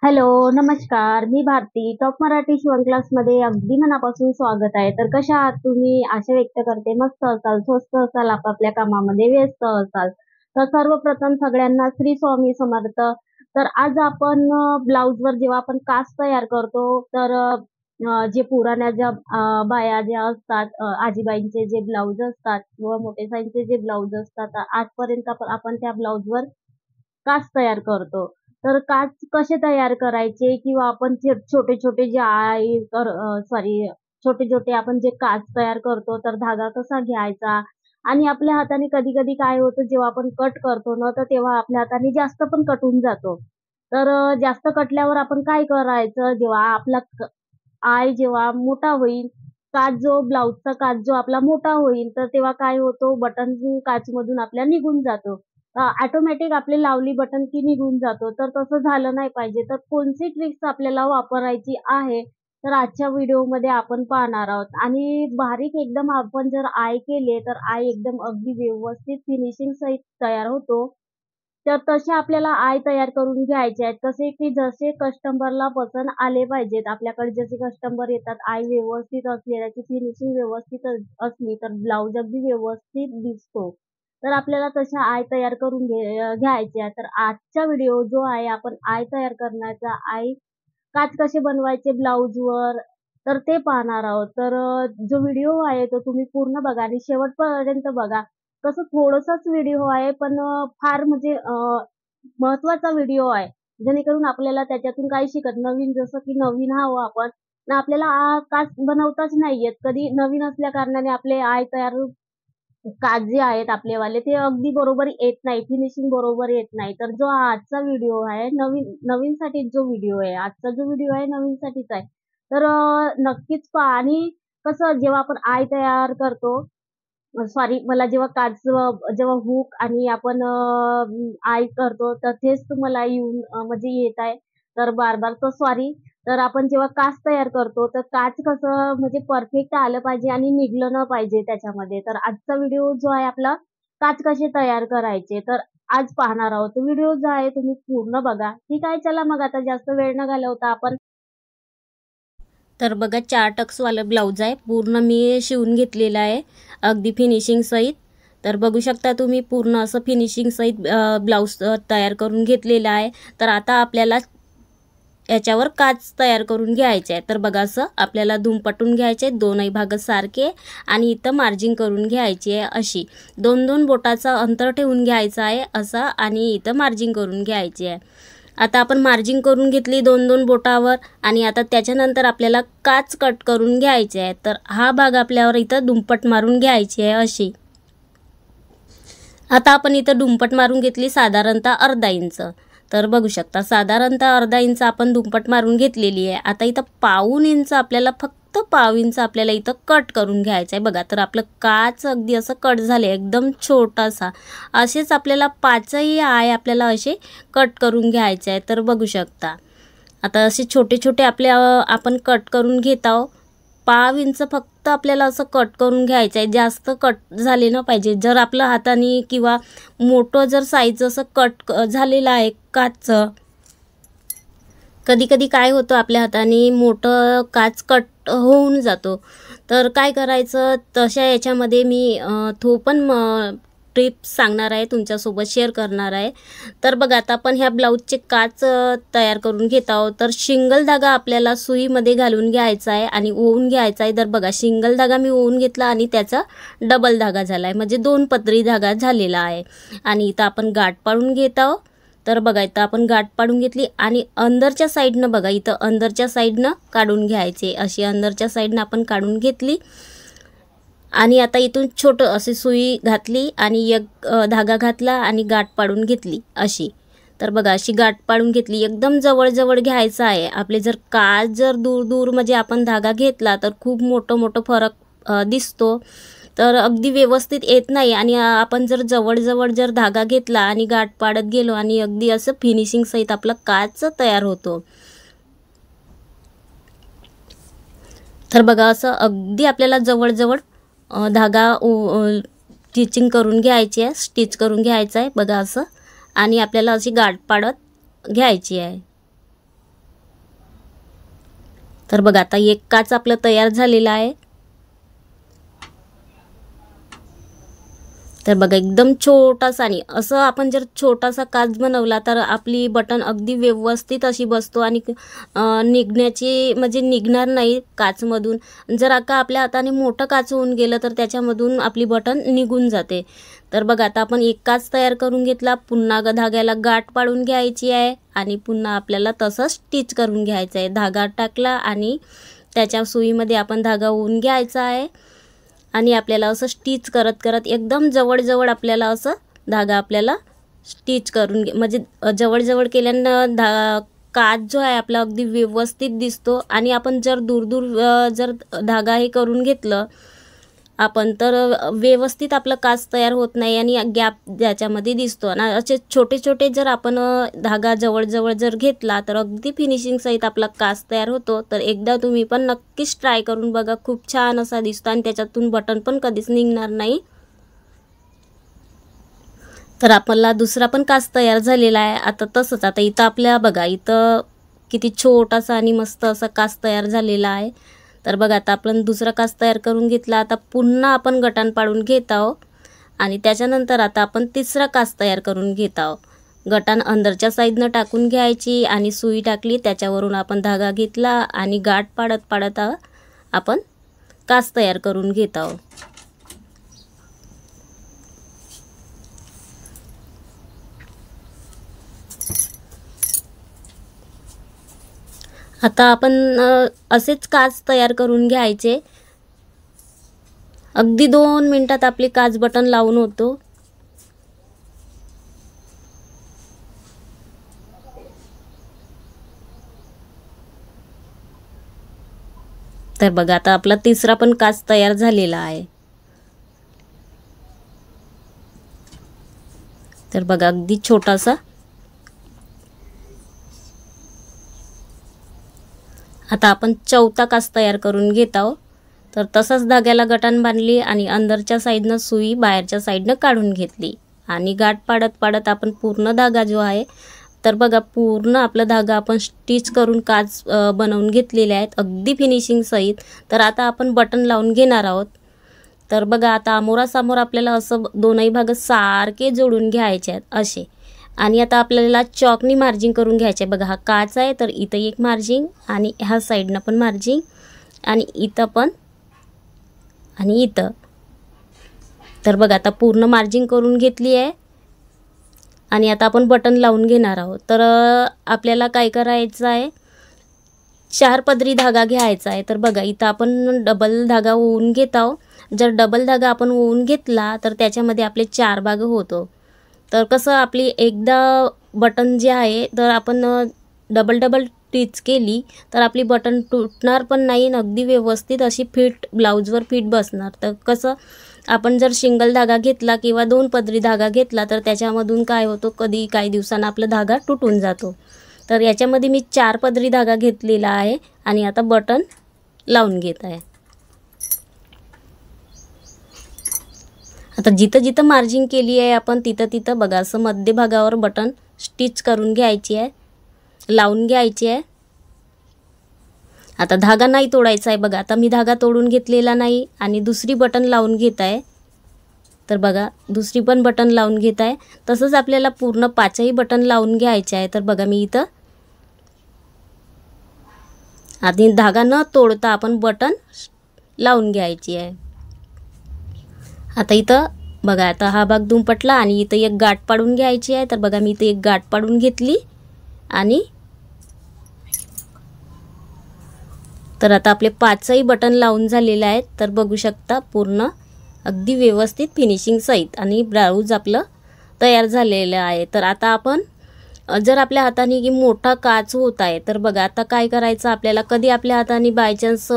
Hello, नमस्कार. मी Bharti. Top Marathi शिवण क्लासमध्ये अगदी मनापासून स्वागत आहे. तर कशा आहात तुम्ही? आशा व्यक्त करते मस्त असाल, स्वस्त असाल, आपापल्या कामामध्ये व्यस्त असाल. तर सर्वप्रथम सगळ्यांना श्री स्वामी समर्थ. तर आज आपण ब्लाऊजवर जेव्हा आपण कास तयार करतो, तर जे पुराण्या ज्या बाया ज्या असतात, आजीबाईंचे जे ब्लाऊज असतात किंवा मोठे साईजचे जे ब्लाऊज असतात, आजपर्यंत आपण त्या ब्लाऊजवर काच तयार करतो. तर काच कसे तयार करायचे किंवा आपण छोटे-छोटे जे सॉरी छोटे-छोटे आपण जे काच तयार करतो, तर धागा कसा घ्यायचा आणि आपल्या हाताने कधी-कधी काय होतं जेव्हा आपण कट करतो ना, तर तेव्हा आपल्या हाताने जास्त पण कटून जातो. तर जास्त कटल्यावर आपण काय करायचं जेव्हा आपला जेव्हा मोठा होईल, ब्लाउजचा काच जो आपला मोठा होईल, तर तेव्हा काय होतो बटन काचमधून आपल्या निघून जातो. ऑटोमॅटिक आपली लावली बटन की निघून जातो. तर तसं झालं नाही पाहिजे. तर कोणती ट्रिक्स आपल्याला वापरायची आहे, तर आजच्या व्हिडिओमध्ये आपण पाहणार आहोत. आणि बारीक एकदम आपण जर केले, तर एकदम अगदी व्यवस्थित फिनिशिंग सहित तयार होतो. तर तसे आपल्याला तयार करून घ्यायचे आहेत. कसे की जसे कस्टमरला पसंत आले पाहिजेत. आपल्याकडे जसे कस्टमर येतात, व्यवस्थित असली, त्याची फिनिशिंग व्यवस्थित असली, तर ब्लाउज अगदी व्यवस्थित दिसतो. तर आपल्याला तशा तयार करून घ्यायच्या. तर आजचा व्हिडिओ जो आहे आपण तयार करण्याचा काच कसे बनवायचे ब्लाउजवर, तर ते पाहणार आहोत. तर जो व्हिडिओ आहे तो तुम्ही पूर्ण बघा आणि शेवटपर्यंत बघा. कसं थोडासाच व्हिडिओ आहे, पण फार म्हणजे महत्त्वाचा व्हिडिओ आहे. जेणेकरून आपल्याला त्याच्यातून काही नवीन जसं की नवीन हवं आपण आणि आपल्याला काच बनवताच नाही येत. कधी नवीन असल्या कारणाने आपले तयार काच जे आहेत आपलेवाले ते अगदी बरोबर येत नाही, फिनिशिंग बरोबर येत नाही. तर जो आजचा व्हिडिओ आहे नवीनसाठीच जो व्हिडिओ आहे, आजचा जो व्हिडिओ आहे नवीनसाठीच आहे. तर नक्कीच पहा आणि कसं जेव्हा आपण तयार करतो सॉरी मला जेव्हा हूक आणि आपण करतो तर तेच तुम्हाला म्हणजे येत आहे. तर बार-बार तर सॉरी. तर आपण जेव्हा काच तयार करतो, तर काच कसं म्हणजे परफेक्ट आलं पाहिजे आणि निघलं न पाहिजे त्याच्यामध्ये. तर आजचा व्हिडिओ जो आहे आपला काच कसे तयार करायचे, तर आज पाहणार आहोत. व्हिडिओ जो आहे तुम्ही पूर्ण बघा. ठीक आहे. चला मग आता जास्त वेळ न घालवता आपण तर बघा 4 टक्सवालं ब्लाऊज आहे. पूर्ण मी शिवून घेतलेलं आहे अगदी फिनिशिंग सहित. तर बघू शकता तुम्ही पूर्ण असं फिनिशिंग सहित ब्लाऊज तयार करून घेतलेला आहे. तर आता आपल्याला याच्यावर काच तयार करून घ्यायचे आहे. तर बघा असं आपल्याला दुमपटून घ्यायचे, दोनही भाग सारखे आणि इथं मार्जिंग करून घ्यायची आहे अशी. 2-2 बोटाचं अंतर ठेवून घ्यायचं आहे असा आणि इथं मार्जिंग करून घ्यायची आहे. आता आपण मार्जिंग करून घेतली 2-2 बोटावर आणि आता त्याच्यानंतर आपल्याला काच कट करून घ्यायचे आहे. तर हा भाग आपल्यावर इथं दुमपट मारून घ्यायची आहे अशी. आता आपण इथं दुमपट मारून घेतली साधारणतः अर्धा इंच. तर बघू शकता साधारणतः अर्धा इंच आपण दुमपट मारून घेतलेली आहे. आता इथं पाऊण इंच आपल्याला फक्त पाव इंच आपल्याला इथं कट करून घ्यायचं आहे. बघा तर आपलं काच अगदी असं कट झाले एकदम छोटासा. असेच आपल्याला पाचही आपल्याला असे कट करून घ्यायचे आहे. तर बघू शकता आता असे छोटे छोटे आपण कट करून घेत आहोत. पाव इंच फक्त आपल्याला असं कट करून घ्यायचं आहे. जास्त कट झाले न पाहिजे. जर आपलं हाताने किंवा मोठं जर साईज असं कट झालेलं आहे काचचं, कधी कधी काय होतं आपल्या हाताने मोठं काच कट होऊन जातो. तर काय करायचं तशा याच्यामध्ये मी तो पण टिप्स सांगणार आहे, तुमच्यासोबत शेअर करणार आहे. तर बघा आता आपण ह्या ब्लाऊजचे काच तयार करून घेत आहोत. तर सिंगल धागा आपल्याला सुईमध्ये घालून घ्यायचा आहे आणि ओवून घ्यायचा आहे. तर बघा सिंगल धागा मी ओवून घेतला आणि त्याचा डबल धागा झाला आहे, म्हणजे 2 पदरी धागा झालेला आहे. आणि इथं आपण गाठ पाडून घेत आहोत. तर बघा इथं आपण गाठ पाडून घेतली आणि अंदरच्या साईडनं बघा इथं अंदरच्या साईडनं काढून घ्यायचे. अशी अंदरच्या साईडनं आपण काढून घेतली आणि आता इथून छोटं अशी सुई घातली आणि एक धागा घातला आणि गाठ पाडून घेतली अशी. तर बघा अशी गाठ पाडून घेतली. एकदम जवळ घ्यायचं आहे. आपले जर काच जर दूर म्हणजे आपण धागा घेतला तर खूप मोठं फरक दिसतो. तर अगदी व्यवस्थित येत नाही आणि आपण जर जवळ जर धागा घेतला आणि गाठ पाडत गेलो आणि अगदी असं फिनिशिंग सहित आपलं काच तयार होतो. तर बघा असं अगदी आपल्याला जवळ धागा स्टिचिंग करून घ्यायची आहे, स्टिच करून घ्यायचं आहे बघा असं. आणि आपल्याला अशी गाठ पाडत घ्यायची आहे. तर बघा आता एक काच आपलं तयार झालेला आहे. तर बघा एकदम छोटासा, आणि असं आपण जर छोटासा काच बनवला तर आपली बटन अगदी व्यवस्थित अशी बसतो आणि निघण्याची म्हणजे निघणार नाही काचमधून. जर आता आपल्या हाताने मोठं काच होऊन गेलं तर त्याच्यामधून आपली बटन निघून जाते. तर बघा आता आपण एक काच तयार करून घेतला. पुन्हा धाग्याला गाठ पाडून घ्यायची आहे आणि पुन्हा आपल्याला तसंच स्टिच करून घ्यायचं आहे. धागा टाकला आणि त्याच्या सुईमध्ये आपण धागा ओवून घ्यायचा आहे आणि आपल्याला असं स्टिच करत करत एकदम जवळजवळ आपल्याला असं धागा आपल्याला स्टिच करून म्हणजे जवळजवळ केल्यानं काच जो आहे आपला अगदी व्यवस्थित दिसतो. आणि आपण जर दूर जर धागा हे करून घेतलं आपण तर व्यवस्थित आपलं काच तयार होत नाही आणि गॅप त्याच्यामध्ये दिसतो. आणि असे छोटे छोटे जर आपण धागा जवळजवळ जर घेतला तर अगदी फिनिशिंग सहित आपला काच तयार होतो. तर एकदा तुम्ही पण नक्कीच ट्राय करून बघा, खूप छान असा दिसतो आणि त्याच्यातून बटन पण कधीच निघणार नाही. तर आपला दुसरा पण काच तयार झालेला आहे. आता तसंच आता इथं आपल्या बघा इथं किती छोटासा आणि मस्त असा काच तयार झालेला आहे. तर बघा आता आपण दुसरा काच तयार करून घेतला. आता पुन्हा आपण गटान पाडून घेत आहोत आणि त्याच्यानंतर आता आपण तिसरा काच तयार करून घेत आहोत. गटान अंदरच्या साईडनं टाकून घ्यायची आणि सुई टाकली, त्याच्यावरून आपण धागा घेतला आणि गाठ पाडत पाडत आपण काच तयार करून घेत आहोत. आता आपण असेच काच तयार करून घ्यायचे. अगदी 2 मिनिटात आपली काच बटन लावून होतो. तर बघा आता आपला तिसरा पण काच तयार झालेला आहे. तर बघा अगदी छोटासा. आता आपण चौथा काच तयार करून घेत आहोत. तर तसंच धाग्याला गटान बांधली आणि अंदरच्या साईडनं सुई बाहेरच्या साईडनं काढून घेतली आणि गाठ पाडत पाडत आपण पूर्ण धागा जो आहे तर बघा पूर्ण आपला धागा आपण स्टिच करून काच बनवून घेतलेले आहेत अगदी फिनिशिंग सहित. तर आता आपण बटन लावून घेणार आहोत. तर बघा आता अमोरासमोर आपल्याला असं दोनही भाग सारखे जोडून घ्यायचे आहेत असे. आणि आता आपल्याला चॉकनी मार्जिंग करून घ्यायचे. बघा हा काच आहे तर इथं एक मार्जिंग आणि ह्या साईडनं पण मार्जिंग आणि इथं पण आणि इथं. तर बघा आता पूर्ण मार्जिंग करून घेतली आहे आणि आता आपण बटन लावून घेणार आहोत. तर आपल्याला काय करायचं आहे, 4 पदरी धागा घ्यायचा आहे. तर बघा इथं आपण डबल धागा ओवून घेत आहोत. जर डबल धागा आपण ओवून घेतला तर त्याच्यामध्ये आपले 4 भाग होतो. तर कसं आपली एकदा बटन जे आहे तर आपण डबल स्टिच केली तर आपली बटन तुटणार पण नाही आणि अगदी व्यवस्थित अशी फिट ब्लाऊजवर फिट बसणार. तर कसं आपण जर सिंगल धागा घेतला किंवा 2 पदरी धागा घेतला तर त्याच्यामधून काय होतं, कधी काही दिवसांना आपला धागा तुटून जातो. तर याच्यामध्ये मी 4 पदरी धागा घेतलेला आहे आणि आता बटन लावून घेत आहे. आता जिथं जिथं मार्जिंग केली आहे आपण तिथं तिथं बघा असं मध्यभागावर बटन स्टिच करून घ्यायची आहे, लावून घ्यायची आहे. आता धागा नाही तोडायचा आहे. बघा आता मी धागा तोडून घेतलेला नाही आणि दुसरी बटन लावून घेत आहे. तर बघा दुसरी पण बटन लावून घेत आहे. तसंच आपल्याला पूर्ण 5ही बटन लावून घ्यायचे आहे. तर बघा मी इथं आधी धागा न तोडता आपण बटन लावून घ्यायची आहे. आता इथं बघा आता हा भाग दुमपटला आणि इथं एक गाठ पाडून घ्यायची आहे. तर बघा मी इथं एक गाठ पाडून घेतली आणि तर आता आपले 5ही बटन लावून झालेले आहेत. तर बघू शकता पूर्ण अगदी व्यवस्थित फिनिशिंग सहित आणि ब्लाऊज आपलं तयार झालेलं आहे. तर आता आपण जर आपल्या हाताने की मोठा काच होत आहे तर बघा आता काय करायचं आपल्याला, कधी आपल्या हाताने बाय चान्स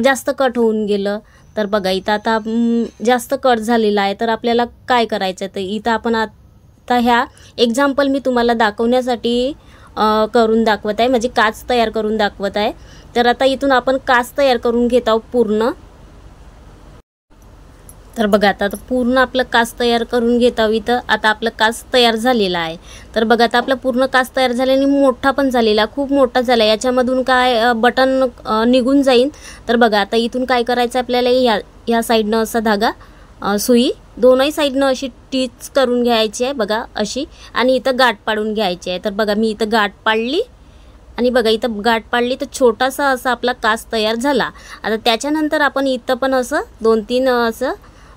जास्त कट होऊन गेलं तर बघा इथं आता जास्त कट झालेला आहे. तर आपल्याला काय करायचं, तर इथं आपण आता ह्या एक्झाम्पल मी तुम्हाला दाखवण्यासाठी करून दाखवत आहे, म्हणजे काच तयार करून दाखवत आहे. तर आता इथून आपण काच तयार करून घेत आहोत पूर्ण. तर बघा आता पूर्ण आपलं कास तयार करून घेत आहोत. इथं आता आपलं कास तयार झालेला आहे. तर बघा आता आपलं पूर्ण कास तयार झाल्याने मोठा पण झालेला, खूप मोठा झाला. याच्यामधून काय बटन निघून जाईल. तर बघा आता इथून काय करायचं आपल्याला, या साईडनं असा धागा सुई दोनही साईडनं अशी टीच करून घ्यायची आहे बघा अशी, आणि इथं गाठ पाडून घ्यायची आहे. तर बघा मी इथं गाठ पाडली आणि बघा इथं गाठ पाडली तर छोटासा असा आपला कास तयार झाला. आता त्याच्यानंतर आपण इथं पण असं 2-3 असं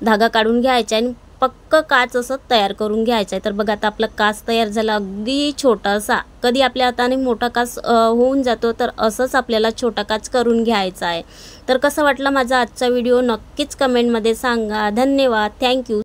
धागा काढून घ्यायचा आणि पक्क काच असं तयार करून घ्यायचं आहे. तर बघा आता आपला कास तयार झाला अगदी छोटासा. कधी आपल्या हाताने मोठा कास होऊन जातो, तर असंच आपल्याला छोटा काच करून घ्यायचा आहे. तर कसं वाटलं माझा आजचा व्हिडिओ नक्कीच कमेंटमध्ये सांगा. धन्यवाद. थँक्यू.